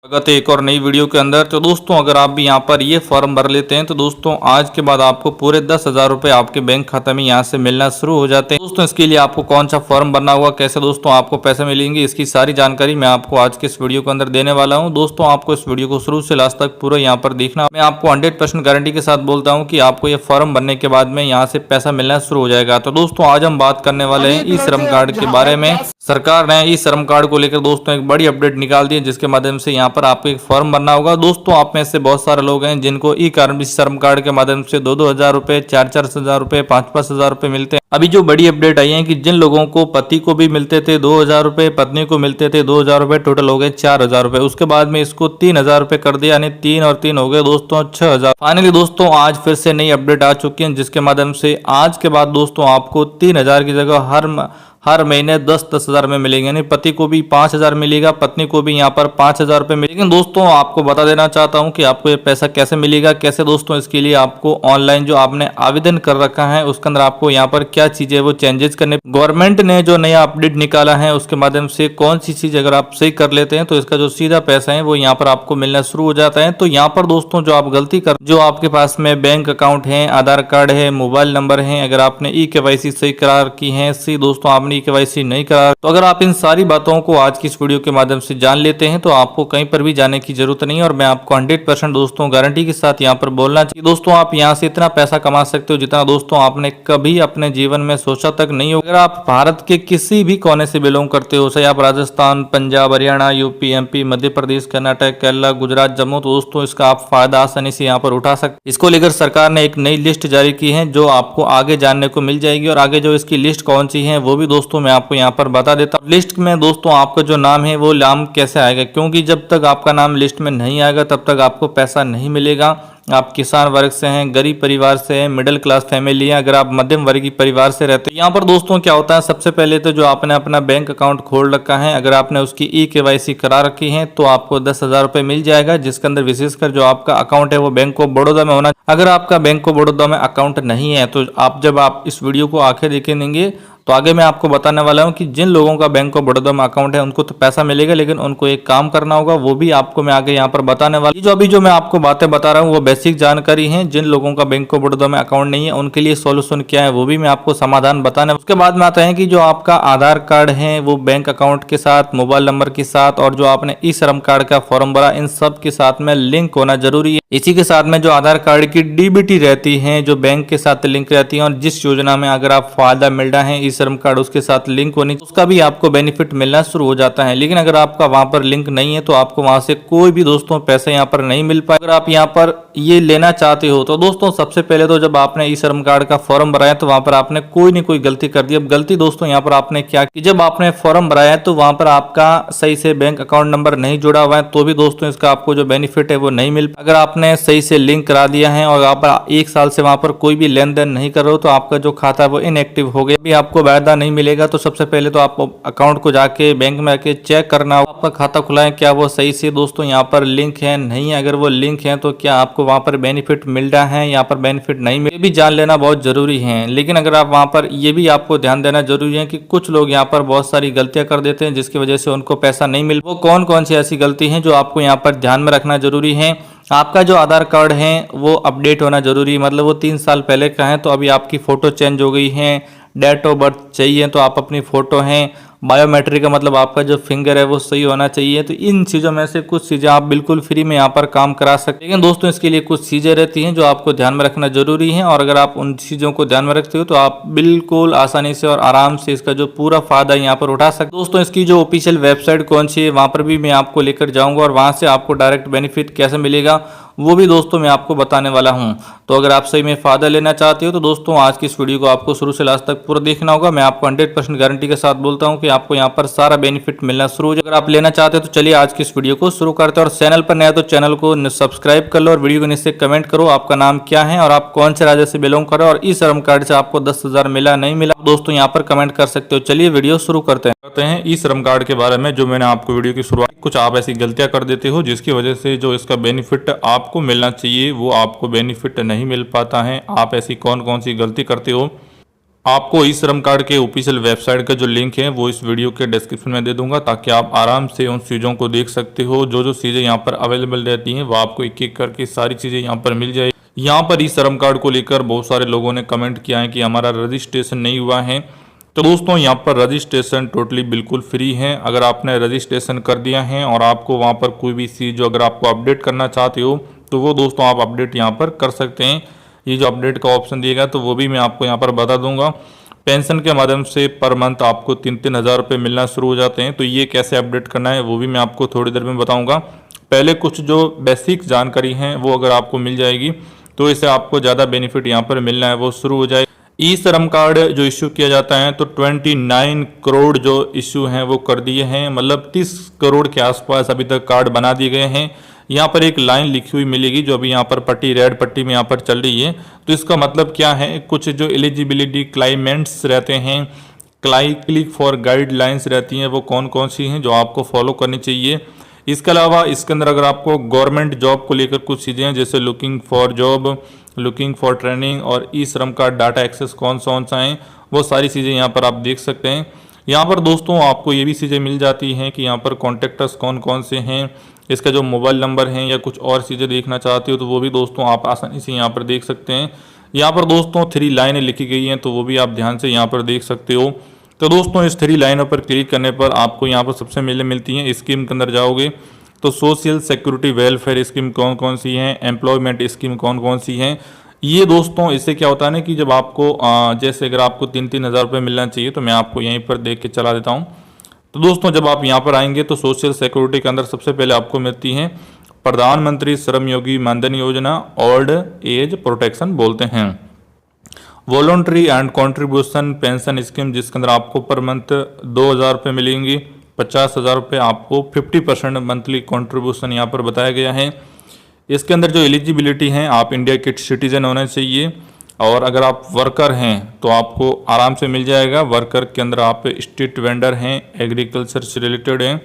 स्वागत है एक और नई वीडियो के अंदर। तो दोस्तों अगर आप भी यहाँ पर ये फॉर्म भर लेते हैं तो दोस्तों आज के बाद आपको पूरे 10,000 रुपये आपके बैंक खाते में यहाँ से मिलना शुरू हो जाते हैं। दोस्तों इसके लिए आपको कौन सा फॉर्म भरना होगा, कैसे दोस्तों आपको पैसे मिलेंगे, इसकी सारी जानकारी मैं आपको आज के इस वीडियो के अंदर देने वाला हूँ। दोस्तों आपको इस वीडियो को शुरू से लास्ट तक पूरा यहाँ पर देखना। मैं आपको 100% गारंटी के साथ बोलता हूँ कि आपको ये फॉर्म भरने के बाद में यहाँ से पैसा मिलना शुरू हो जाएगा। तो दोस्तों आज हम बात करने वाले हैं ई श्रम कार्ड के बारे में। सरकार ने ई श्रम कार्ड को लेकर दोस्तों एक बड़ी अपडेट निकाल दी है, जिसके माध्यम से यहाँ पर आपको एक फॉर्म भरना होगा। दोस्तों आप में से बहुत सारे लोग हैं जिनको ई श्रम कार्ड के माध्यम से 2-2 हजार रुपए, 4-4 हजार रुपए, 5-5 हजार रुपए मिलते हैं। अभी जो बड़ी अपडेट आई है कि जिन लोगों को पति को भी मिलते थे 2,000 रुपए, पत्नी को मिलते थे 2,000 रुपए, टोटल हो गए 4,000 रुपए। उसके बाद में इसको 3,000 रुपए कर दिया, यानी 3 और 3 हो गए दोस्तों 6,000। फाइनली दोस्तों आज फिर से नई अपडेट आ चुकी है, जिसके माध्यम से आज के बाद दोस्तों आपको 3,000 की जगह हर महीने 10-10 हजार में मिलेंगे, यानी पति को भी 5,000 मिलेगा, पत्नी को भी यहाँ पर 5,000 रुपए मिलेंगे। लेकिन दोस्तों आपको बता देना चाहता हूँ कि आपको ये पैसा कैसे मिलेगा, कैसे दोस्तों इसके लिए आपको ऑनलाइन जो आपने आवेदन कर रखा है उसके अंदर आपको यहाँ पर क्या चीजें वो चेंजेस करने, गवर्नमेंट ने जो नया अपडेट निकाला है उसके माध्यम से कौन सी चीज अगर आप सही कर लेते हैं तो इसका जो सीधा पैसा है वो यहाँ पर आपको मिलना शुरू हो जाता है। तो यहाँ पर दोस्तों जो आप गलती कर, जो आपके पास में बैंक अकाउंट है, आधार कार्ड है, मोबाइल नंबर है, अगर आपने ई-KYC सही करार की है, सी दोस्तों आपने ई-KYC नहीं करा, तो अगर आप इन सारी बातों को आज की इस वीडियो के माध्यम से जान लेते हैं तो आपको कहीं पर भी जाने की जरूरत नहीं है। और मैं आपको 100% दोस्तों गारंटी के साथ यहाँ पर बोलना चाहिए दोस्तों आप यहाँ से इतना पैसा कमा सकते हो जितना दोस्तों आपने कभी अपने जीवन में सोचा तक नहीं हो। अगर आप भारत के किसी भी कोने से बिलोंग करते हो, चाहे आप राजस्थान, पंजाब, हरियाणा, यूपी, MP, मध्य प्रदेश, कर्नाटक, केरला, गुजरात, जम्मू, तो दोस्तों इसका आप फायदा आसानी से यहाँ पर उठा सकते। इसको लेकर सरकार ने एक नई लिस्ट जारी की है जो आपको आगे जानने को मिल जाएगी, और आगे जो इसकी लिस्ट कौन सी है वो भी दोस्तों मैं आपको यहाँ पर बता देता हूँ। लिस्ट में दोस्तों आपका जो नाम है वो नाम कैसे आएगा, क्योंकि जब तक आपका नाम लिस्ट में नहीं आएगा तब तक आपको पैसा नहीं मिलेगा। आप किसान वर्ग से हैं, गरीब परिवार से हैं, मिडिल क्लास फैमिली है, अगर आप मध्यम वर्गीय परिवार से रहते हैं, यहाँ पर दोस्तों क्या होता है, सबसे पहले तो जो आपने अपना बैंक अकाउंट खोल रखा है, अगर आपने उसकी ई-KYC करा रखी है तो आपको 10,000 रुपए मिल जाएगा, जिसके अंदर विशेषकर जो आपका अकाउंट है वो बैंक ऑफ बड़ौदा में होना। अगर आपका बैंक ऑफ बड़ौदा में अकाउंट नहीं है तो जब आप इस वीडियो को आखिर देखेंगे तो आगे मैं आपको बताने वाला हूं कि जिन लोगों का बैंक ऑफ बड़ौदा में अकाउंट है उनको तो पैसा मिलेगा, लेकिन उनको एक काम करना होगा, वो भी आपको मैं आगे यहाँ पर बताने वाला। जो मैं आपको बातें बता रहा हूँ वो बेसिक जानकारी है। जिन लोगों का बैंक ऑफ बड़ौदा में अकाउंट नहीं है उनके लिए सॉल्यूशन क्या है वो भी मैं आपको समाधान बताने। उसके बाद में आता है कि जो आपका आधार कार्ड है वो बैंक अकाउंट के साथ, मोबाइल नंबर के साथ, और जो आपने ई श्रम कार्ड का फॉर्म भरा, इन सब के साथ में लिंक होना जरूरी है। इसी के साथ में जो आधार कार्ड की DBT रहती है जो बैंक के साथ लिंक रहती है, और जिस योजना में अगर आप फायदा मिल रहा है ई श्रम कार्ड उसके साथ लिंक होनी, उसका भी आपको बेनिफिट मिलना शुरू हो जाता है। लेकिन अगर आपका वहां पर लिंक नहीं है तो आपको वहां से कोई भी दोस्तों पैसे यहाँ पर नहीं मिल पाए। अगर आप यहाँ पर ये लेना चाहते हो तो दोस्तों सबसे पहले तो जब आपने ई श्रम कार्ड का फॉर्म भराया तो वहां पर आपने कोई नहीं कोई गलती कर दी। अब गलती दोस्तों यहाँ पर आपने क्या की, जब आपने फॉर्म भराया तो वहां पर आपका सही से बैंक अकाउंट नंबर नहीं जुड़ा हुआ है तो भी दोस्तों इसका आपको जो बेनिफिट है वो नहीं मिल। अगर आपने सही से लिंक करा दिया है और आप 1 साल से वहां पर कोई भी लेन देन नहीं कर रहे हो तो आपका जो खाता है वो इनएक्टिव हो गया, भी आपको वायदा नहीं मिलेगा। तो सबसे पहले तो आप अकाउंट को जाके बैंक में आके चेक करना होगा आपका खाता खुला है क्या वो सही से दोस्तों यहाँ पर लिंक है नहीं है। अगर वो लिंक है तो क्या आपको वहां पर बेनिफिट मिल रहा है, यहाँ पर बेनिफिट नहीं मिल, भी जान लेना बहुत जरूरी है। लेकिन अगर आप वहां पर ये भी आपको ध्यान देना जरूरी है कि कुछ लोग यहाँ पर बहुत सारी गलतियां कर देते हैं जिसकी वजह से उनको पैसा नहीं मिल। वो कौन कौन सी ऐसी गलती है जो आपको यहाँ पर ध्यान में रखना जरूरी है। आपका जो आधार कार्ड है वो अपडेट होना जरूरी है, मतलब वो 3 साल पहले का है तो अभी आपकी फोटो चेंज हो गई है, डेट ऑफ बर्थ चाहिए तो आप अपनी फोटो हैं, बायोमेट्रिक का मतलब आपका जो फिंगर है वो सही होना चाहिए। तो इन चीज़ों में से कुछ चीज़ें आप बिल्कुल फ्री में यहाँ पर काम करा सकते हैं, लेकिन दोस्तों इसके लिए कुछ चीज़ें रहती हैं जो आपको ध्यान में रखना जरूरी है। और अगर आप उन चीज़ों को ध्यान में रखते हो तो आप बिल्कुल आसानी से और आराम से इसका जो पूरा फायदा यहाँ पर उठा सकते। दोस्तों इसकी जो ऑफिशियल वेबसाइट कौन सी है वहाँ पर भी मैं आपको लेकर जाऊँगा, और वहाँ से आपको डायरेक्ट बेनिफिट कैसे मिलेगा वो भी दोस्तों मैं आपको बताने वाला हूं। तो अगर आप सही में फायदा लेना चाहते हो तो दोस्तों आज की इस वीडियो को आपको शुरू से लास्ट तक पूरा देखना होगा। मैं आपको 100% गारंटी के साथ बोलता हूं कि आपको यहां पर सारा बेनिफिट मिलना शुरू हो जाएगा। अगर आप लेना चाहते हो तो चलिए आज की इस वीडियो को शुरू करते हैं। और चैनल पर नया तो चैनल को सब्सक्राइब कर लो, और वीडियो को नीचे कमेंट करो आपका नाम क्या है और आप कौन से राज्य से बिलोंग कर रहे हो, और ई श्रम कार्ड से आपको 10,000 मिला नहीं मिला दोस्तों यहाँ पर कमेंट कर सकते हो। चलिए वीडियो शुरू करते हैं। ई श्रम कार्ड के बारे में जो मैंने आपको वीडियो की शुरुआत, कुछ आप ऐसी गलतियां कर देते हो जिसकी वजह से जो इसका बेनिफिट आपको मिलना चाहिए वो आपको बेनिफिट नहीं मिल पाता है। आप ऐसी कौन कौन सी गलती करते हो आपको ई श्रम कार्ड के ऑफिशियल वेबसाइट का जो लिंक है वो इस वीडियो के डिस्क्रिप्शन में दे दूंगा, ताकि आप आराम से उन चीज़ों को देख सकते हो। जो जो चीज़ें यहाँ पर अवेलेबल रहती हैं वो आपको एक एक करके सारी चीज़ें यहाँ पर मिल जाएगी। यहाँ पर ई श्रम कार्ड को लेकर बहुत सारे लोगों ने कमेंट किया है कि हमारा रजिस्ट्रेशन नहीं हुआ है। तो दोस्तों यहाँ पर रजिस्ट्रेशन टोटली बिल्कुल फ्री है। अगर आपने रजिस्ट्रेशन कर दिया है और आपको वहाँ पर कोई भी चीज़ जो अगर आपको अपडेट करना चाहते हो तो वो दोस्तों आप अपडेट यहाँ पर कर सकते हैं। ये जो अपडेट का ऑप्शन दिएगा तो वो भी मैं आपको यहाँ पर बता दूंगा। पेंशन के माध्यम से पर मंथ आपको 3-3 हज़ार रुपये मिलना शुरू हो जाते हैं। तो ये कैसे अपडेट करना है वो भी मैं आपको थोड़ी देर में बताऊंगा। पहले कुछ जो बेसिक जानकारी है वो अगर आपको मिल जाएगी तो इससे आपको ज़्यादा बेनिफिट यहाँ पर मिलना है वो शुरू हो जाएगा। ई श्रम कार्ड जो इश्यू किया जाता है तो 29 करोड़ जो इश्यू हैं वो कर दिए हैं, मतलब 30 करोड़ के आसपास अभी तक कार्ड बना दिए गए हैं। यहाँ पर एक लाइन लिखी हुई मिलेगी जो अभी यहाँ पर पट्टी रेड पट्टी में यहाँ पर चल रही है। तो इसका मतलब क्या है, कुछ जो एलिजिबिलिटी क्लाइमेंट्स रहते हैं, क्लिक फॉर गाइडलाइंस रहती हैं, वो कौन कौन सी हैं जो आपको फॉलो करनी चाहिए। इसके अलावा इसके अंदर अगर आपको गवर्नमेंट जॉब को लेकर कुछ चीज़ें हैं जैसे looking for job, looking for training और ई श्रम कार्ड डाटा एक्सेस कौन सा हैं, वो सारी चीज़ें यहाँ पर आप देख सकते हैं। यहाँ पर दोस्तों आपको ये भी चीज़ें मिल जाती हैं कि यहाँ पर कॉन्टेक्टर्स कौन कौन से हैं, इसका जो मोबाइल नंबर है या कुछ और चीज़ें देखना चाहते हो तो वो भी दोस्तों आप आसानी से यहाँ पर देख सकते हैं। यहाँ पर दोस्तों 3 लाइनें लिखी गई हैं तो वो भी आप ध्यान से यहाँ पर देख सकते हो। तो दोस्तों इस 3 लाइनों पर क्लिक करने पर आपको यहाँ पर सबसे पहले मिलती हैं स्कीम के अंदर जाओगे तो सोशल सिक्योरिटी वेलफेयर स्कीम कौन कौन सी हैं, एम्प्लॉयमेंट स्कीम कौन कौन सी हैं। ये दोस्तों इससे क्या होता है ना कि जब आपको जैसे अगर आपको 3-3 हज़ार रुपये मिलना चाहिए तो मैं आपको यहीं पर देख के चला देता हूँ। तो दोस्तों जब आप यहाँ पर आएंगे तो सोशल सिक्योरिटी के अंदर सबसे पहले आपको मिलती हैं प्रधानमंत्री श्रम योगी मानधन योजना, ओल्ड एज प्रोटेक्शन बोलते हैं, voluntary and contribution pension scheme जिसके अंदर आपको पर मंथ 2,000 रुपये मिलेंगी, 50,000 रुपये आपको 50% मंथली कंट्रीब्यूशन यहाँ पर बताया गया है। इसके अंदर जो एलिजिबिलिटी है आप इंडिया के सिटीजन होने चाहिए और अगर आप वर्कर हैं तो आपको आराम से मिल जाएगा। वर्कर के अंदर आप स्ट्रीट वेंडर हैं, एग्रीकल्चर से रिलेटेड हैं,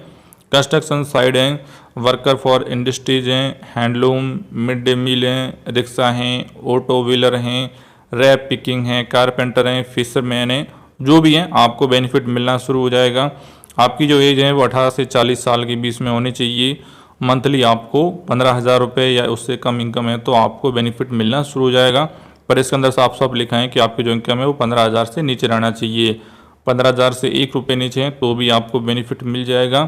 कंस्ट्रक्शन साइड हैं, वर्कर फॉर इंडस्ट्रीज हैं, हैंडलूम, मिड डे मील हैं, रिक्शा हैं, ऑटो व्हीलर हैं, रैप पिकिंग हैं, कारपेंटर हैं, फिशरमैन हैं, जो भी हैं आपको बेनिफिट मिलना शुरू हो जाएगा। आपकी जो एज है वो 18 से 40 साल के बीच में होनी चाहिए। मंथली आपको 15,000 रुपये या उससे कम इनकम है तो आपको बेनिफिट मिलना शुरू हो जाएगा। पर इसके अंदर साफ साफ लिखा है कि आपकी जो इनकम है वो 15,000 से नीचे रहना चाहिए। 15,000 से 1 रुपये नीचे है तो भी आपको बेनिफिट मिल जाएगा।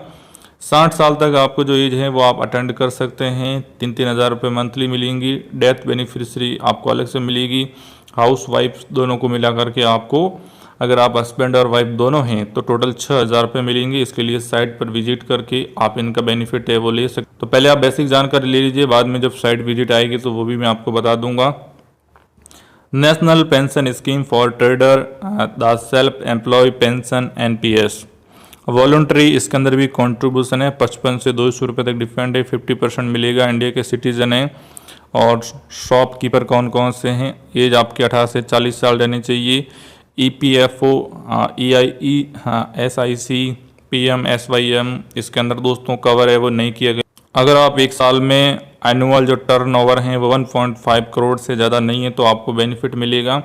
60 साल तक आपको जो एज है वो आप अटेंड कर सकते हैं। 3-3 हज़ार रुपये मंथली मिलेंगी। डेथ बेनिफिशरी आपको अलग से मिलेगी। हाउस वाइफ दोनों को मिला करके आपको, अगर आप हस्बैंड और वाइफ दोनों हैं तो टोटल 6,000 रुपये मिलेंगे। इसके लिए साइट पर विजिट करके आप इनका बेनिफिट है वो ले सकते। तो पहले आप बेसिक जानकारी ले लीजिए, बाद में जब साइट विजिट आएगी तो वो भी मैं आपको बता दूंगा। National pension scheme for trader, the self employ pension NPS, voluntary इसके अंदर भी कॉन्ट्रीब्यूशन है 55 से 200 रुपये तक डिफरेंट है, 50% मिलेगा। इंडिया के सिटीजन है और शॉपकीपर कौन कौन से हैं, एज आपकी 18 से 40 साल रहनी चाहिए। EPFO, EIE, SIC, PM, SYM इसके अंदर दोस्तों कवर है वो नहीं किया गया। अगर आप एक साल में एनुअल जो टर्नओवर है वो 1.5 करोड़ से ज़्यादा नहीं है तो आपको बेनिफिट मिलेगा।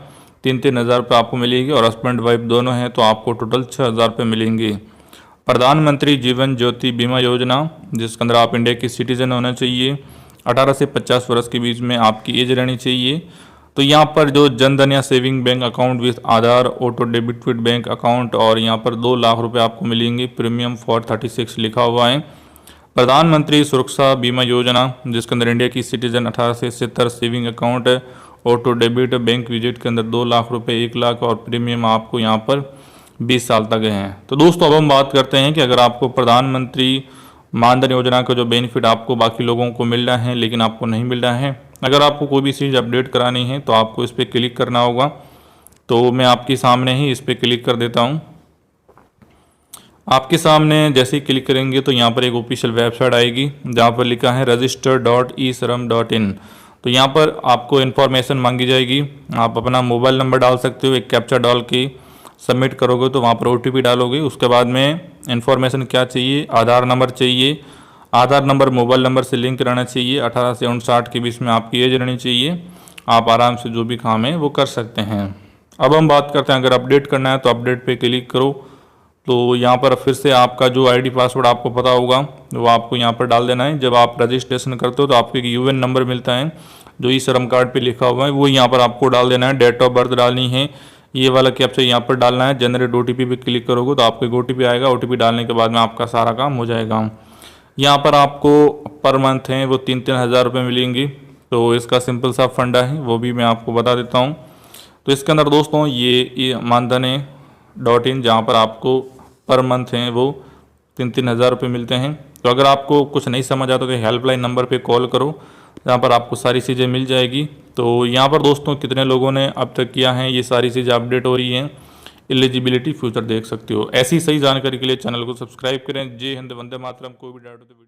3-3 हज़ार रुपये आपको मिलेगी और हस्बैंड वाइफ दोनों हैं तो आपको टोटल 6,000 रुपये मिलेंगे। प्रधानमंत्री जीवन ज्योति बीमा योजना जिसके अंदर आप इंडिया के सिटीजन होना चाहिए, 18 से 50 वर्ष के बीच में आपकी एज रहनी चाहिए। तो यहाँ पर जो जनधन या saving bank account with Aadhaar, auto debit with bank account और यहाँ पर 2 लाख रुपए आपको मिलेंगे। प्रीमियम फॉर 36 लिखा हुआ है। प्रधानमंत्री सुरक्षा बीमा योजना जिसके अंदर इंडिया की सिटीजन 18 से 70 saving account, auto debit, bank visit के अंदर 2 लाख रुपए, 1 लाख और प्रीमियम आपको यहाँ पर 20 साल तक हैं। तो दोस्तों अब हम बात करते हैं कि अगर आपको प्रधानमंत्री मानधन योजना का जो बेनिफिट आपको बाकी लोगों को मिल रहा है लेकिन आपको नहीं मिल रहा है, अगर आपको कोई भी चीज़ अपडेट करानी है तो आपको इस पर क्लिक करना होगा। तो मैं आपके सामने ही इस पर क्लिक कर देता हूँ। आपके सामने जैसे ही क्लिक करेंगे तो यहाँ पर एक ऑफिशियल वेबसाइट आएगी जहाँ पर लिखा है register.eshram.in। तो यहाँ पर आपको इन्फॉर्मेशन मांगी जाएगी। आप अपना मोबाइल नंबर डाल सकते हो, एक कैप्चा डाल के सबमिट करोगे तो वहाँ पर OTP डालोगे। उसके बाद में इन्फॉर्मेशन क्या चाहिए, आधार नंबर चाहिए। आधार नंबर मोबाइल नंबर से लिंक रहना चाहिए। 18 से 59 के बीच में आपकी एज रहनी चाहिए। आप आराम से जो भी काम है वो कर सकते हैं। अब हम बात करते हैं, अगर अपडेट करना है तो अपडेट पे क्लिक करो। तो यहाँ पर फिर से आपका जो आईडी पासवर्ड आपको पता होगा वो आपको यहाँ पर डाल देना है। जब आप रजिस्ट्रेशन करते हो तो आपको एक यूएन नंबर मिलता है जो ई श्रम कार्ड पे लिखा हुआ है, वो यहाँ पर आपको डाल देना है। डेट ऑफ बर्थ डालनी है, ये वाला कैप्चा यहाँ पर डालना है। जनरेट ओटीपी पे क्लिक करोगे तो आपको एक ओटीपी आएगा। ओटीपी डालने के बाद में आपका सारा काम हो जाएगा। यहाँ पर आपको पर मंथ हैं वो 3-3 हज़ार रुपये मिलेंगे। तो इसका सिंपल सा फंडा है, वो भी मैं आपको बता देता हूँ। तो इसके अंदर दोस्तों ये मानधन.in, जहाँ पर आपको पर मंथ हैं वो 3-3 हज़ार रुपये मिलते हैं। तो अगर आपको कुछ नहीं समझ आता तो हेल्पलाइन नंबर पे कॉल करो, जहाँ पर आपको सारी चीज़ें मिल जाएगी। तो यहाँ पर दोस्तों कितने लोगों ने अब तक किया है, ये सारी चीज़ें अपडेट हो रही हैं। एलिजिबिलिटी फ्यूचर देख सकते हो। ऐसी सही जानकारी के लिए चैनल को सब्सक्राइब करें। जय हिंद, वंदे मातरम। कोई भी डाउट हो तो वीडियो